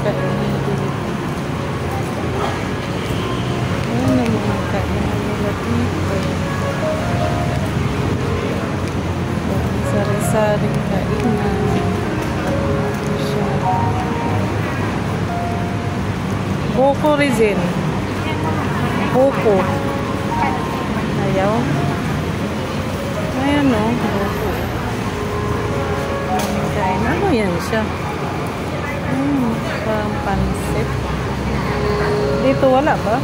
kainin dito. Ayan ang mga kainan nila dito. Sari-saring kainan. Ito siya. Buko rizin. Buko. Ayaw. Ayan o. Buko. Kain. Ano yan siya? Parang pansit. Dito wala ba?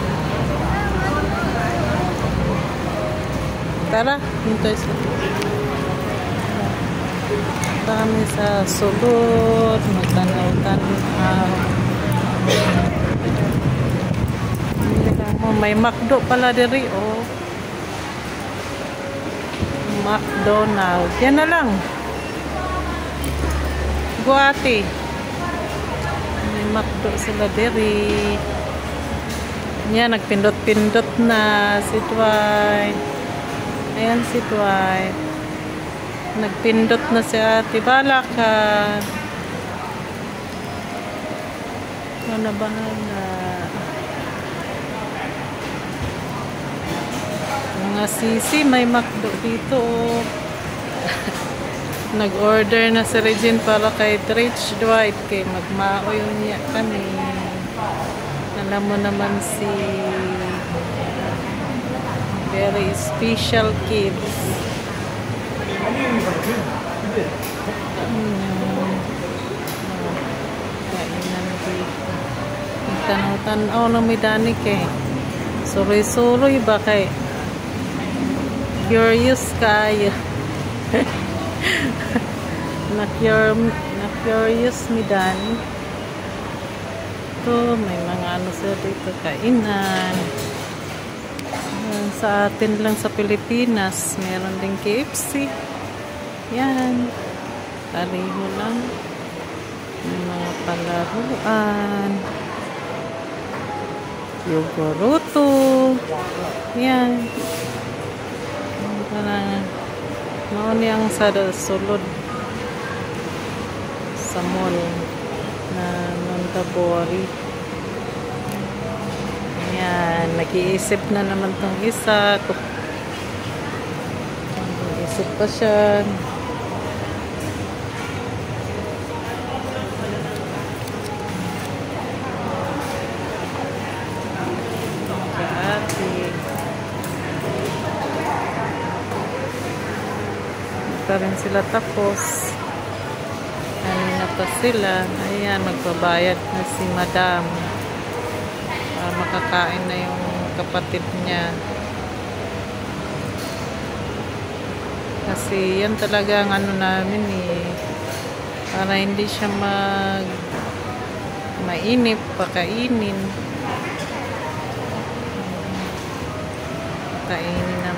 Tara, hintay sa kami sa sulod, magtanaw-tanaw. May McDo pala diri, oh. McDonald's. Yan na lang. Guwati. May McDo sila diri. Yan, nagpindot-pindot na si Dwight. Ayan si Dwight. Nagpindot na si Ate. Bala ka. Ano bahala. Mga sisi, may McDo dito. Nag-order na si Regine para kay Rich Dwight. Kay magmaoy niya kami. Alam mo naman si very special kids. Kainan dito. Tanaw-tanaw na may danik eh. Suroy-suroy ba kay curious kayo. Na-curious mi dani. Ito, may mga ano sa dito kainan. Sa atin lang sa Pilipinas, meron din KFC. Yan. Pareho lang. May mga palaruan. Yogurto. Yan. Parang mauni ang sa sulod sa mall na Nondabori. Yan, nag-iisip na naman tong isa. Nag-iisip pa siya. Pa rin sila tapos. Kanina pa sila. Ayan, magbabayad na si Madam. Makakain na yung kapatid niya. Kasi yan talaga ang ano namin eh. Para hindi siya mainip, pakainin. Kainin na